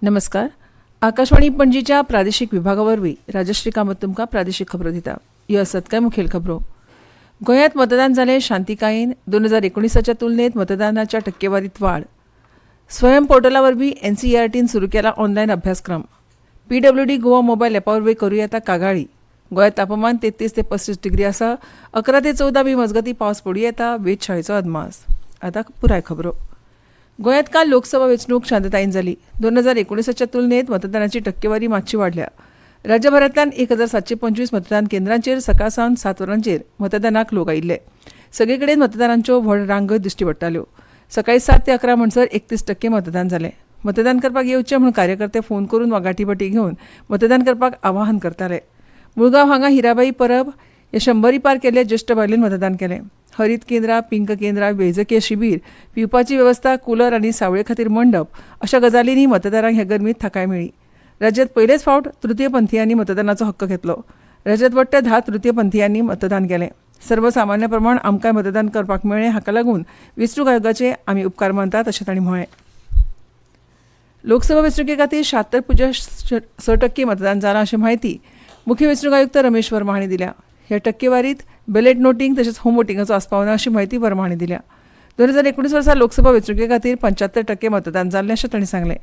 नमस्कार. आकाशवाणी पणजीच्या प्रादेशीक विभागावरवीं राजश्री कामत तुमकां प्रादेशीक खबरो दिता. ह्यो आसात कांय मुखेल खबरो. गोंयांत मतदान जालें शांतीकायेन. 2019च्या तुलनेत मतदानाच्या टक्केवारीत वाड. स्वयं पोर्टला वरवीं NCERTन सुरू केला ऑनलायन अभ्यासक्रम. PWD गोवा मोबायल एपा वरवीं करूं येता कागाळी. गोंयांत तापमान 33 ते 35 डिग्री आसा. 11 ते 14 मे मजगतीं पावस पडूं येता. वेधशाळेचो अदमास. आतां पुराय खबरो. गोंयांत काल लोकसभा वेंचणूक शांततायेन जाली. 2019च्या तुलनेत मतदानाची टक्केवारी मातशी वाडल्या. राज्यभरांतल्यान 1725 मतदान केंद्रांचेर सकाळ सावन 7 वरांचेर मतदानाक लोक आयिल्ले. सगळे कडेन मतदारांच्यो व्हड रांगत दिश्टी पडटाल्यो. सकाळीं 7 ते 11 म्हणसर 31% मतदान जालें. मतदान करपाक येवचें म्हूण कार्यकर्ते फोन करून वा गाठीभटी घेवन मतदान करपाक आवाहन करताले. मुळगांव हांगा हिराबाई परब हे 100 पार केल्ले ज्येश्ठ बायलेन मतदान केलें. हरीत केंद्रां, पिंक केंद्रां, वैजकीय शिबीर, पिवपाची वेवस्था, कूलर आनी सावळे खातीर मंडप अशा गजालींनी मतदारांक हे गरमीत थाकाय मेळ्ळी. राज्यांत पयलेच फावट तृतीयपंथीयांनी मतदानाचो हक्क घेतलो. राज्यांत वट्ट 10 तृतीयपंथीयांनी मतदान केलें. सर्वसामान्य प्रमाण आमकांय मतदान करपाक मेळ्ळें. हाका लागून वेंचणूक आयोगाचे आमी उपकार मानतात अशें तांणी म्हळें. लोकसभा वेंचणुके खातीर 76.6% मतदान जालां अशी म्हायती मुख्य वेंचणूक आयुक्त रमेश वर्मा हांणी दिल्या. ह्या टक्केवारीत बॅलेट नोटींग तशेंच होम वोटिंगाचो आस्पाव ना अशी म्हायती वर्मा हांणी दिल्या. 2019 वर्सा लोकसभा वेंचणुके खातीर 75% मतदान जाल्लें अशें तांणी सांगलें.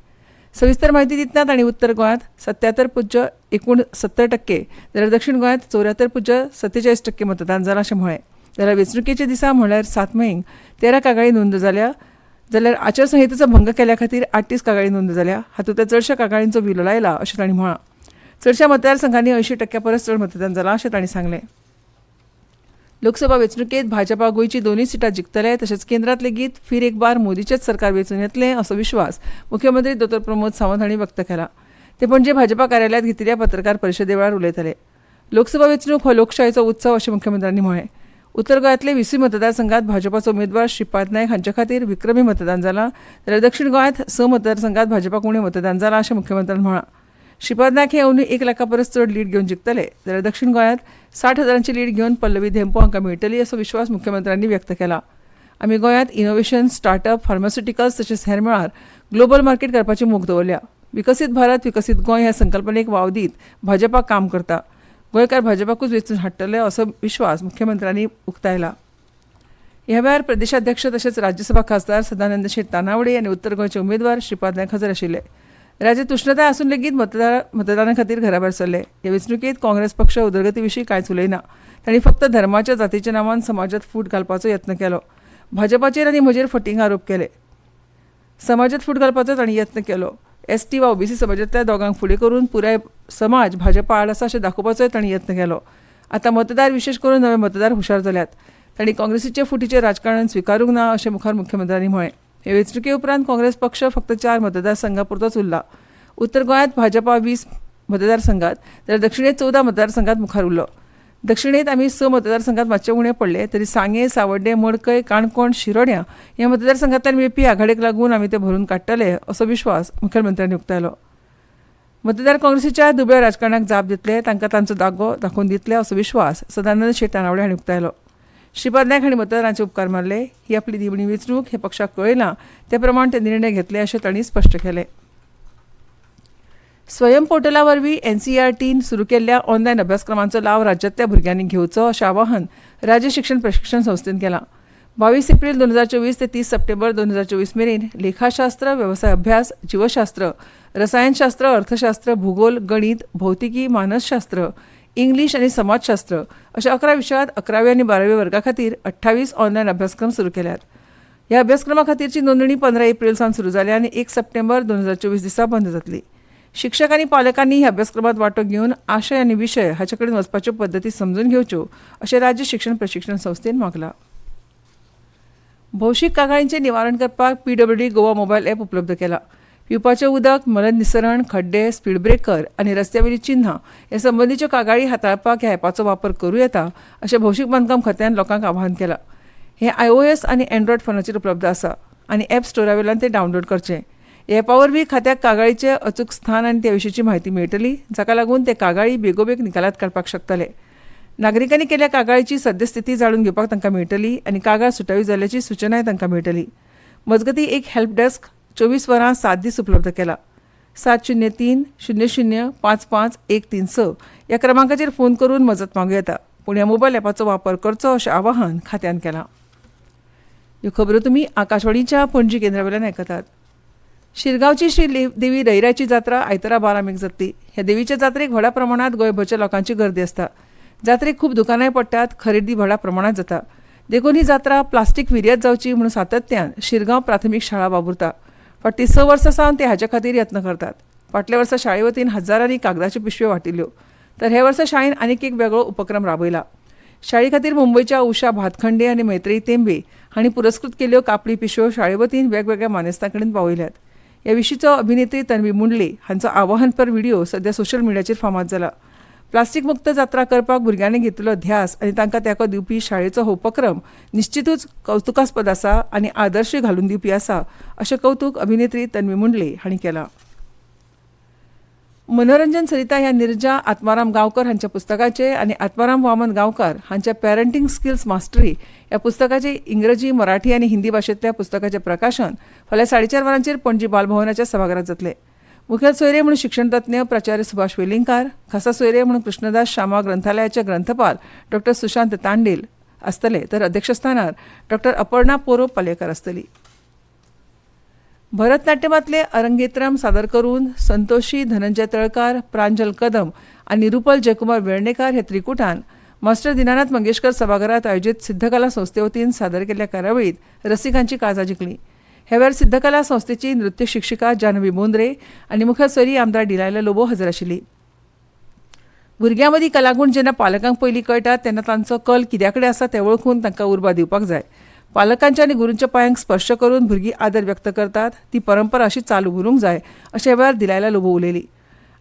सविस्तर म्हायती दितना तांणी उत्तर गोंयांत 77.69% जाल्यार दक्षिण गोंयांत 74.47% मतदान जालां अशें म्हळें. जाल्यार वेंचणुकेच्या दिसा म्हळ्यार 7 मेक 13 कागाळी नोंद जाल्या. जाल्यार आचारसंहितेचो भंग केल्या खातीर 38 कागाळी नोंद जाल्या. हातूंतल्या चडशा कागाळींचो विलो लायला अशें तांणी म्हळां. चडशा मतदारसंघांनी 80% परस चड मतदान जालां अशें तांणी सांगलें. लोकसभा वेंचणुकेत भाजपा गोंयची 2 सिटां जिखतले तशेंच केंद्रांत लेगीत फीर एक बार मोदीचेच सरकार वेंचून येतलें असो विश्वास मुख्यमंत्री दोतोर प्रमोद सावंत हांणी व्यक्त केला. ते पणजे भाजपा कार्यालयांत घेतिल्ल्या पत्रकार परिशदे वेळार उलयताले. लोकसभा वेंचणूक हो लोकशायेचो उत्सव अशें मुख्यमंत्र्यांनी म्हळें. उत्तर गोंयांतले 20 मतदारसंघात भाजपाचो उमेदवार श्रीपाद नायक हांचे खातीर विक्रमी मतदान जालां. जाल्यार दक्षिण गोंयांत 6 मतदारसंघात भाजपाक उणें मतदान जालां अशें मुख्यमंत्र्यांनी म्हळां. श्रीपाद नायक हे अंदूं 1 लाखा परस चड लीड घेवन जिखतले. जाल्यार दक्षिण गोंयांत 60,000ची लीड घेवन पल्लवी धेंपो हांकां मेळटली असो विश्वास मुख्यमंत्र्यांनी व्यक्त केला. आमी गोंयांत इनोव्हेशन, स्टार्टअप, फार्मास्युटिकल्स तशेंच हेर मळार ग्लोबल मार्केट करपाची मोख दवरल्या. विकसीत भारत विकसीत गोंय ह्या संकल्पनेक वाव दीत भाजपा काम करता. गोंयकार भाजपाकूच वेंचून हाडटले असो विश्वास मुख्यमंत्र्यांनी उक्तायला. ह्या वेळार प्रदेशाध्यक्ष तशेंच राज्यसभा खासदार सदानंद शेट तानावडे आनी उत्तर गोंयचे उमेदवार श्रीपाद नायक हजर आशिल्ले. राज्यांत उश्णताय आसून लेगीत मतदाना खातीर घराभायर सरले. ह्या वेंचणुकेत काँग्रेस पक्ष उदरगती विशीं कांयच उलयना. तांणी फक्त धर्माच्या जातीच्या नांवान समाजात फूट घालपाचो यत्न केलो. भाजपाचेर आनी म्हजेर फटींग आरोप केले. समाजात फूट घालपाचो तांणी यत्न केलो. ST वा OBC समाजांतल्या दोगांक फुडें करून पुराय समाज भाजपा आड आसा अशें दाखोवपाचोय तांणी यत्न केलो. आतां मतदार विशेश करून नवे मतदार हुशार जाल्यात. तांणी काँग्रेसीचे फुटीचें राजकारण स्विकारूंक ना अशें मुखार मुख्यमंत्र्यांनी म्हळें. हे वेंचणुके उपरांत काँग्रेस पक्ष फक्त 4 मतदारसंघां पुरतोच उरला. उत्तर गोंयांत भाजपा 20 मतदारसंघात जाल्यार दक्षिणेत 14 मतदारसंघात मुखार उरलो. दक्षिणेत आमी 6 मतदारसंघात मातशे उणें पडले तरी सांगे, सावड्डे, मडकय, काणकोण, शिरोड्या ह्या मतदारसंघांतल्यान मेळपी आघाडेक लागून आमी ते भरून काडटले असो विश्वास मुखेलमंत्र्यांनी उक्तायलो. मतदार काँग्रेसीच्या दुबळ्या राजकारणाक जाप दितले, तांकां तांचो दागो दाखोवन दितले असो विश्वास सदानंद शेट तानावडे हांणी उक्तायलो. श्रीपाद नायक हांणी मतदारांचे उपकार मारले. ही आपली दिवणी वेंचणूक हे पक्षाक कळयना ते प्रमाण ते निर्णय घेतले अशें तांणी स्पश्ट केलें. स्वयं पोर्टला वरवीं NCERTन सुरू केल्ल्या ऑनलायन अभ्यासक्रमांचो लाव राज्यांतल्या भुरग्यांनी घेवचो अशें आवाहन राज्य शिक्षण प्रशिक्षण संस्थेन केलां. 22 एप्रील 2024 ते 30 सप्टेंबर 2024 मेरेन लेखाशास्त्र, व्यवसाय अभ्यास, जीवशास्त्र, रसायनशास्त्र, अर्थशास्त्र, भूगोल, गणित, भौतिकी, मानसशास्त्र, इंग्लीश आनी समाजशास्त्र अशा 11 विशयांत 11वी आनी 12वी वर्गा खातीर 28 ऑनलायन अभ्यासक्रम सुरू केल्यात. ह्या अभ्यासक्रमा खातीरची नोंदणी 15 एप्रील सावन सुरू जाल्या आनी 1 सप्टेंबर 2024 दिसा बंद जातली. शिक्षक आनी पालकांनी ह्या अभ्यासक्रमांत वांटो घेवन आशय आनी विशय हाचे कडेन वचपाच्यो पद्दती समजून घेवच्यो अशें राज्य शिक्षण प्रशिक्षण संस्थेन मागलां. भौशीक कागाळींचें निवारण करपाक PWD गोवा मोबायल एप उपलब्ध केला. पिवपाचें उदक, मलन निसरण, खड्डे, स्पीड ब्रेकर आनी रस्त्यावयलीं चिन्हां हे संबंदीच्यो कागाळी हाताळपाक ह्या एपाचो वापर करूं येता अशें भौशीक बांदकाम खात्यान लोकांक आवाहन केलां. हें iOS आनी Android फोनाचेर उपलब्ध आसा आनी एप स्टोरा वयल्यान तें डावनलोड करचें. ह्या एपा वरवीं खात्याक कागाळीचें अचूक स्थान आनी त्या विशींची म्हायती मेळटली, जाका लागून ते कागाळी बेगोबेग निकालात काडपाक शकतले. नागरिकांनी केल्ल्या कागाळीची सद्यस्थिती जाणून घेवपाक तांकां मेळटली आनी कागाळ सुटावी जाल्ल्याची सूचनाय तांकां मेळटली. मजगतीं एक हेल्प डेस्क 24 वरां 7 दीस उपलब्ध केला. 703-00-55-136 ह्या क्रमांकाचेर फोन करून मजत मागूं येता. पूण ह्या मोबायल ॲपाचो वापर करचो अशें आवाहन खात्यान केलां. ह्यो खबरो तुमी आकाशवाणीच्या पणजी केंद्रावेल्यान आयकतात. शिरगांवची श्री देवी रैराची जात्रा आयतारा 12 मेक जातली. ह्या देवीच्या जात्रेक व्हडा प्रमाणांत गोंयभरच्या लोकांची गर्दी आसता. जात्रेक खूब दुकानांय पडटात, खरेदी व्हडा प्रमाणांत जाता. देखून ही जात्रा प्लास्टीक विर्यत जावची म्हणून सातत्यान शिरगांव प्राथमीक शाळा वावुरता. फाटलीं 6 वर्सां सावन ते हाचे खातीर यत्न करतात. फाटल्या वर्सा शाळे वतीन हजारांनी कागदाच्यो पिशव्यो वाटिल्ल्यो, तर हे वर्सा शाळेन आनीक एक वेगळो उपक्रम राबयला. शाळे खातीर मुंबयच्या उषा भातखंडे आनी मैत्रेयी तेंबे हांणी पुरस्कृत केल्ल्यो कापडी पिशव्यो शाळे वतीन वेगवेगळ्या मानेस्तां कडेन पावयल्यात. ह्या विशींचो अभिनेत्री तन्वी मुंडले हांचो आवाहनपर व्हिडिओ सध्या सोशल मिडियाचेर फामाद जाला. प्लास्टीक मुक्त जात्रा करपाक भुरग्यांनी घेतिल्लो ध्यास आनी तांकां तेंको दिवपी शाळेचो हो उपक्रम निश्चितूच कौतुकास्पद आसा आनी आदर्श घालून दिवपी आसा अशें कौतुक अभिनेत्री तन्वी मुंडले हांणी केलां. मनोरंजन सरिता ह्या निर्जा आत्माराम गांवकर हांच्या पुस्तकाचे आनी आत्माराम वामन गांवकार हांच्या पॅरंटींग स्किल्स मास्टरी ह्या पुस्तकाचे इंग्रजी, मराठी आनी हिंदी भाशेंतल्या पुस्तकाचें प्रकाशन फाल्यां 4:30 वरांचेर पणजी बालभवनाच्या सभाघरांत जातलें. मुखेल सोयरे म्हणून शिक्षण तज्ञ प्राचार्य सुभाष वेलिंगकार, खासा सोयरे म्हणून कृष्णदास श्यामा ग्रंथालयाचे ग्रंथपाल डॉ. सुशांत तांडेल आसतले, तर अध्यक्षस्थानार डॉ. अपर्णा पोरो पालेकर आसतली. भरतनाट्यमांतले अरंगेत्रम सादर करून संतोशी धनंजय तळकार, प्रांजल कदम आनी रुपल जयकुमार वेर्णेकार हे त्रिकुटान मास्टर दिनानाथ मंगेशकर सभाघरांत आयोजीत सिद्धकला संस्थे वतीन सादर केल्ल्या कार्यावळीत रसिकांची काळजां जिखली. ह्या वेळार सिद्धकला संस्थेची नृत्य शिक्षिका जान्हवी बोंद्रे आनी मुखेल सोयरी आमदार डिलायला लोबो हजर आशिल्ली. भुरग्यां मदीं कलागूण जेन्ना पालकांक पयलीं कळटात तेन्ना तांचो कल कित्या कडेन आसा तें वळखून तांकां उर्बा दिवपाक जाय. पालकांच्या आनी गुरूंच्या पांयांक स्पर्श करून भुरगीं आदर व्यक्त करतात, ती परंपरा अशी चालू उरूंक जाय अशे वेळार दिलायला लोबो उलयली.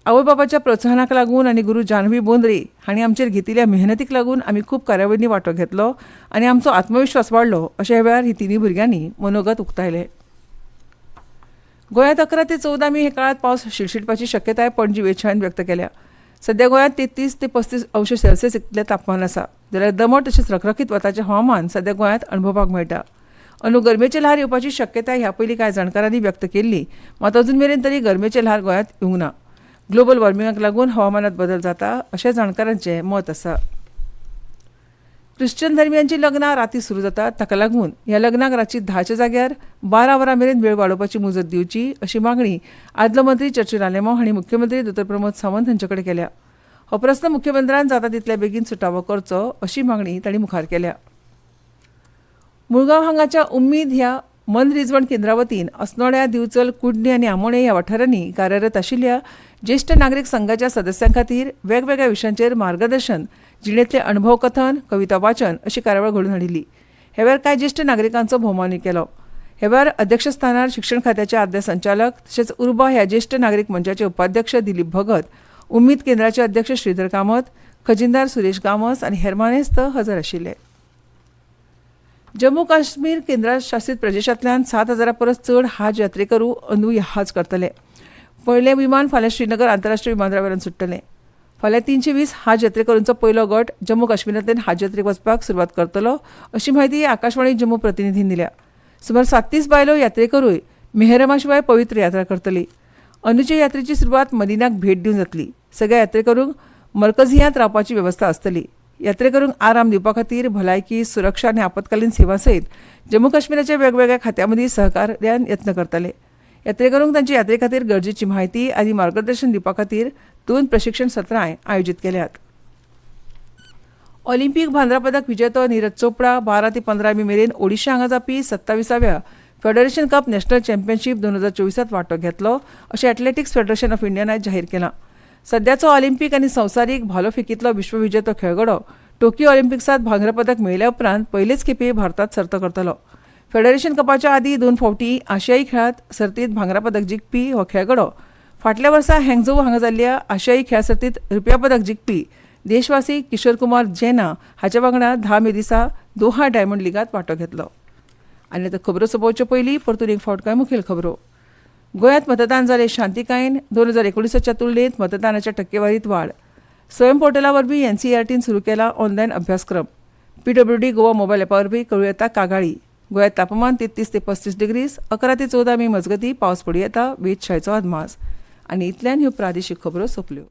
आवय बापाच्या प्रोत्साहनाक लागून आनी गुरू जान्हवी बोंद्रे हांणी आमचेर घेतिल्ल्या मेहनतीक लागून आमी खूब कार्यावळींनी वांटो घेतलो आनी आमचो आत्मविश्वास वाडलो अशे वेळार ही तिनूय भुरग्यांनी मनोगत उक्तायलें. गोंयांत 11 ते 14 मे हे काळात पावस शिरशिरपाची शक्यताय पणजी वेधशाळेन व्यक्त केल्या. सध्या गोंयांत 33 ते 35 अंश सेल्सियस इतलें तापमान आसा, जाल्यार दमट तशेंच रखरखीत वताचें हवामान सध्या गोंयांत अणभवपाक मेळटा. गरमेची ल्हार येवपाची शक्यताय ह्या पयलीं कांय जाणकारांनी व्यक्त केल्ली, मात अजून मेरेन तरी गरमेची ल्हार गोंयांत येवंक ना. ग्लोबल वॉर्मिंगाक लागून हवामानात बदल जाता अशें जाणकारांचें मत आसा. ख्रिश्चन धर्मियांची लग्नां राती सुरू जातात, ताका लागून ह्या लग्नाक रातची 10च्या जाग्यार 12 वरां मेरेन वेळ वाडोवपाची मुजत दिवची अशी मागणी आदलो मंत्री चर्चिल आलेमांव हांणी मुख्यमंत्री दोतोर प्रमोद सावंत हांचे कडेन केल्या. हो प्रस्न मुख्यमंत्र्यान जाता तितल्या बेगीन सुटावो करचो अशी मागणी तांणी मुखार केल्या. मुळगांव हांगाच्या उम्मीद ह्या मनरिजवण केंद्रा वतीन अस्नोड्या, दिवचल, कुडणी आनी आमोणे ह्या वाठारांनी कार्यरत आशिल्ल्या ज्येश्ठ नागरीक संघाच्या सदस्यां खातीर वेगवेगळ्या विशयांचेर मार्गदर्शन, जिणेंतले अणभव कथन, कविता वाचन अशी कार्यावळ घडोवन हाडिल्ली. हे वेळार कांय ज्येश्ठ नागरिकांचो भोवमानूय केलो. हे वेळार अध्यक्षस्थानार शिक्षण खात्याचे आद्य संचालक तशेंच उर्बा ह्या ज्येश्ठ नागरीक मंचाचे उपाध्यक्ष दिलीप भगत, उम्मीद केंद्राचे अध्यक्ष श्रीधर कामत, खजिनदार सुरेश गामस आनी हेर मानेस्त हजर आशिल्ले. जम्मू काश्मीर केंद्रशासीत प्रदेशांतल्यान 7,000 परस चड हज यात्रेकरू अंदू हज करतले. पयलें विमान फाल्यां श्रीनगर आंतरराष्ट्रीय विमानतळावेल्यान सुट्टलें. फाल्यां 320 हज यात्रेकरूंचो पयलो गट जम्मू काश्मीरांतल्यान हज यात्रेक वचपाक सुरवात करतलो अशी म्हायती आकाशवाणी जम्मू प्रतिनिधीन दिल्या. सुमार 37 बायलो यात्रेकरूय मेहरमा शिवाय पवित्र यात्रा करतली. अंदूचे यात्रेची सुरवात मदिनाक भेट दिवन जातली. सगळ्या यात्रेकरूंक मरकजियांत रावपाची वेवस्था आसतली. यात्रेकरूंक आराम दिवपा खातीर भलायकी, सुरक्षा आनी आपतकालीन सेवा सयत जम्मू काश्मीराच्या वेगवेगळ्या खात्यां मदीं सहकार्यान यत्न करतले. यात्रेकरूंक तांचे यात्रे खातीर गरजेची म्हायती आनी मार्गदर्शन दिवपा खातीर 2 प्रशिक्षण सत्रांय आयोजीत केल्यात. ऑलिंपीक भांगरा पदक विजेतो नीरज चोपडा 12 ते 15 मे मेरेन ओडिशा हांगा जावपी 27व्या फेडरेशन कप नॅशनल चॅम्पियनशीप 2024त वांटो घेतलो अशें एथलेटिक्स फेडरेशन ऑफ इंडियान आयज जाहीर केलां. सध्याचो ऑलिंपीक आनी संवसारीक भालोफेकींतलो विश्वविजेतो खेळगडो टोकियो ऑलिंपिक्सात भांगरा पदक मेळयल्या उपरांत पयलेच खेपे भारतांत सर्त करतलो. फेडरेशन कपाच्या आदीं 2 फावटी आशियाई खेळांत सर्तींत भांगरा पदक जिखपी हो खेळगडो फाटल्या वर्सा हँगझोऊ हांगा जाल्ल्या आशियाई खेळ सर्तींत रुप्या पदक जिखपी देशवासी किशोर कुमार जैना हाचे वांगडा 10 मे दिसा दोहा डायमंड लिगात वांटो घेतलो. आनी आतां खबरो सोंपोवचे पयलीं परतून एक फावट कांय मुखेल खबरो. गोंयांत मतदान जालें शांतीकायेन. 2019च्या तुलनेत मतदानाच्या टक्केवारीत वाड. स्वयं पोर्टला वरवीं एनसीईआरटीन सुरू केला ऑनलायन अभ्यासक्रम. पीडब्ल्यूडी गोवा मोबायल ॲपा वरवीं कळूं येता कागाळी. गोंयांत तापमान 33 ते 35 डिग्री. 11 ते 14 मे मजगतीं पावस पडूं येता. वेधशाळेचो अदमास. आनी इतल्यान ह्यो प्रादेशीक खबरो सोंपल्यो.